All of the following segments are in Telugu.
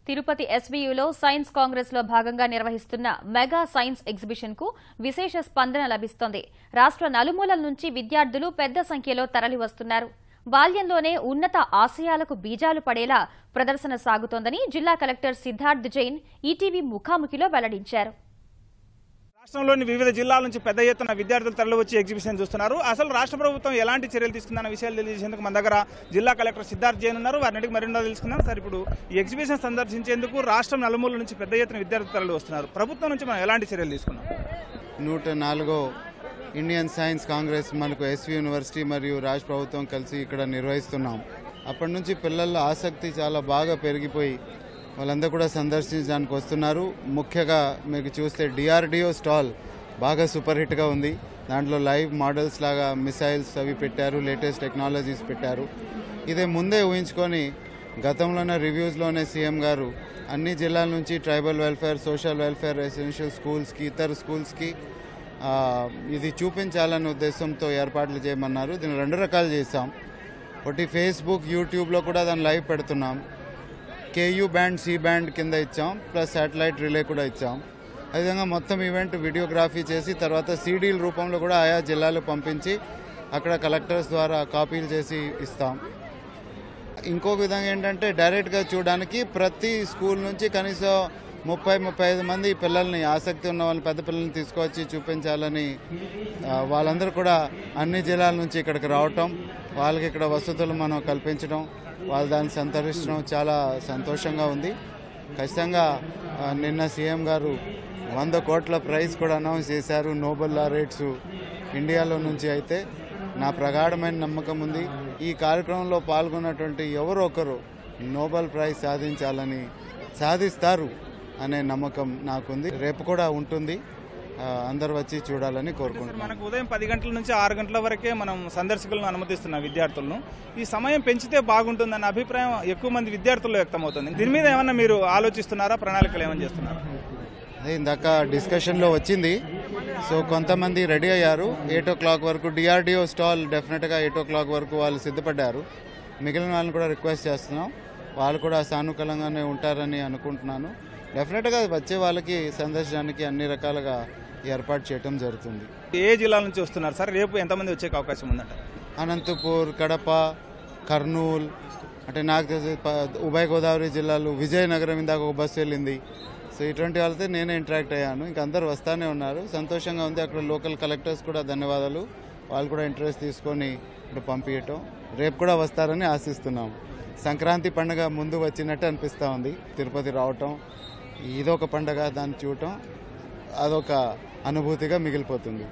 తిరుపతి ఎస్బీయూలో సైన్స్ కాంగ్రెస్ లో భాగంగా నిర్వహిస్తున్న మెగా సైన్స్ ఎగ్జిబిషన్ కు విశేష స్పందన లభిస్తోంది. రాష్ట్ర నలుమూలల నుంచి విద్యార్థులు పెద్ద సంఖ్యలో తరలివస్తున్నారు. బాల్యంలోనే ఉన్నత ఆశయాలకు బీజాలు పడేలా ప్రదర్శన సాగుతోందని జిల్లా కలెక్టర్ సిద్ధార్థ్ జైన్ ఈటీవీ ముఖాముఖిలో వెల్లడించారు. రాష్ట్రంలోని వివిధ జిల్లాల నుంచి పెద్ద ఎత్తున విద్యార్థులు తరలి వచ్చి ఎగ్జిబిషన్ చూస్తున్నారు. అసలు రాష్ట్ర ప్రభుత్వం ఎలాంటి చర్యలు తీసుకుందన్న విషయాలు తెలియజేసేందుకు మన దగ్గర జిల్లా కలెక్టర్ సిద్ధార్థ్ జైన్ ఉన్నారు. వారిని మరింత తెలుసుకుందాం. సార్, ఇప్పుడు ఈ ఎగ్జిబిషన్ సందర్శించేందుకు రాష్ట్రం నలుమూల నుంచి పెద్ద ఎత్తున విద్యార్థులు తరలి వస్తున్నారు. ప్రభుత్వం నుంచి మనం ఎలాంటి చర్యలు తీసుకున్నాం? 104వ ఇండియన్ సైన్స్ కాంగ్రెస్ మనకు ఎస్వి యూనివర్సిటీ మరియు రాష్ట్ర ప్రభుత్వం కలిసి ఇక్కడ నిర్వహిస్తున్నాం. అప్పటి నుంచి పిల్లల ఆసక్తి చాలా బాగా పెరిగిపోయి వాళ్ళందరూ కూడా సందర్శించడానికి వస్తున్నారు. ముఖ్యంగా మీకు చూస్తే డిఆర్డిఓ స్టాల్ బాగా సూపర్ హిట్గా ఉంది. దాంట్లో లైవ్ మోడల్స్ లాగా మిసైల్స్ అవి పెట్టారు, లేటెస్ట్ టెక్నాలజీస్ పెట్టారు. ఇదే ముందే ఊహించుకొని గతంలోనే రివ్యూస్లోనే సీఎం గారు అన్ని జిల్లాల నుంచి tribal welfare, social welfare, residential స్కూల్స్కి, ఇతర స్కూల్స్కి ఇది చూపించాలనే ఉద్దేశంతో ఏర్పాట్లు చేయమన్నారు. దీన్ని 2 రకాలు చేసాం. ఒకటి ఫేస్బుక్, యూట్యూబ్లో కూడా దాన్ని లైవ్ పెడుతున్నాం. కేయూ బ్యాండ్, సి బ్యాండ్ కింద ఇచ్చాం, ప్లస్ శాటిలైట్ రిలే కూడా ఇచ్చాం. అదేవిధంగా మొత్తం ఈవెంట్ వీడియోగ్రఫీ చేసి తర్వాత సీడీల రూపంలో కూడా ఆయా జిల్లాలు పంపించి అక్కడ కలెక్టర్స్ ద్వారా కాపీలు చేసి ఇస్తాం. ఇంకొక విధంగా ఏంటంటే డైరెక్ట్గా చూడడానికి ప్రతి స్కూల్ నుంచి కనీసం 30-35 మంది పిల్లల్ని, ఆసక్తి ఉన్న వాళ్ళని, పెద్ద పిల్లల్ని తీసుకొచ్చి చూపించాలని వాళ్ళందరూ కూడా అన్ని జిల్లాల నుంచి ఇక్కడికి రావటం, వాళ్ళకి ఇక్కడ వసతులు మనం కల్పించడం, వాళ్ళు దాన్ని సంతరించడం చాలా సంతోషంగా ఉంది. ఖచ్చితంగా నిన్న సీఎం గారు 100 కోట్ల ప్రైజ్ కూడా అనౌన్స్ చేశారు. నోబెల్ లారెట్స్ ఇండియాలో నుంచి. అయితే నా ప్రగాఢమైన నమ్మకం ఉంది ఈ కార్యక్రమంలో పాల్గొన్నటువంటి ఎవరో ఒకరు నోబెల్ ప్రైజ్ సాధిస్తారు అనే నమ్మకం నాకుంది. రేపు కూడా ఉంటుంది. అందరు వచ్చి చూడాలని కోరుకుంటున్నాను. మనకు ఉదయం 10 గంటల నుంచి 6 గంటల వరకే మనం సందర్శకులను అనుమతిస్తున్నాం విద్యార్థులను. ఈ సమయం పెంచితే బాగుంటుందన్న అభిప్రాయం ఎక్కువ మంది విద్యార్థుల్లో వ్యక్తమవుతుంది. దీని మీద ఏమన్నా మీరు ఆలోచిస్తున్నారా? ప్రణాళికలు ఏమని చేస్తున్నారా? అదే ఇందాక డిస్కషన్లో వచ్చింది. సో కొంతమంది రెడీ అయ్యారు. 8 o'clock వరకు డిఆర్డిఓ స్టాల్ డెఫినెట్గా 8 o'clock వరకు వాళ్ళు సిద్ధపడ్డారు. మిగిలిన వాళ్ళని కూడా రిక్వెస్ట్ చేస్తున్నాం. వాళ్ళు కూడా సానుకూలంగానే ఉంటారని అనుకుంటున్నాను. డెఫినెట్గా వచ్చే వాళ్ళకి సందర్శనానికి అన్ని రకాలుగా ఏర్పాటు చేయడం జరుగుతుంది. ఏ జిల్లాల నుంచి వస్తున్నారు సార్? రేపు ఎంతమంది వచ్చే అవకాశం ఉందంట? అనంతపూర్, కడప, కర్నూలు, అంటే నాకు తెలిసి ఉభయ గోదావరి జిల్లాలు, విజయనగరం ఇందాక ఒక బస్సు వెళ్ళింది. సో ఇటువంటి వాళ్ళతో నేనే ఇంటరాక్ట్ అయ్యాను. ఇంక అందరూ వస్తూనే ఉన్నారు. సంతోషంగా ఉంది. అక్కడ లోకల్ కలెక్టర్స్ కూడా ధన్యవాదాలు. వాళ్ళు కూడా ఇంట్రెస్ట్ తీసుకొని ఇక్కడ పంపించటం. రేపు కూడా వస్తారని ఆశిస్తున్నాం. సంక్రాంతి పండుగ ముందు వచ్చినట్టు అనిపిస్తూ ఉంది. తిరుపతి రావటం ఇదొక పండుగ, దాన్ని చూడటం అదొక అనుభూతిగా మిగిలిపోతుంది.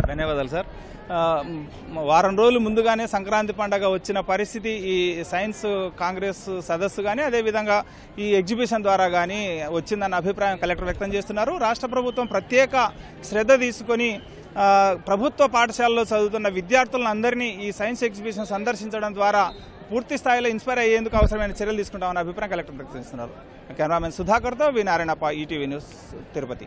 ధన్యవాదాలు సార్. వారం రోజులు ముందుగానే సంక్రాంతి పండుగ వచ్చిన పరిస్థితి ఈ సైన్స్ కాంగ్రెస్ సదస్సు కానీ అదేవిధంగా ఈ ఎగ్జిబిషన్ ద్వారా కానీ వచ్చిందన్న అభిప్రాయం కలెక్టర్ వ్యక్తం చేస్తున్నారు. రాష్ట్ర ప్రభుత్వం ప్రత్యేక శ్రద్ధ తీసుకొని ప్రభుత్వ పాఠశాలలో చదువుతున్న విద్యార్థులందరినీ ఈ సైన్స్ ఎగ్జిబిషన్ సందర్శించడం ద్వారా పూర్తి స్థాయిలో ఇన్స్పైర్ అయ్యేందుకు అవసరమైన చర్యలు తీసుకుంటామన్న అభిప్రాయం కలెక్టర్ వ్యక్తం చేస్తున్నారు. కెమెరామెన్ సుధాకర్తో వి నారాయణప్ప, ఈటీవీ న్యూస్, తిరుపతి.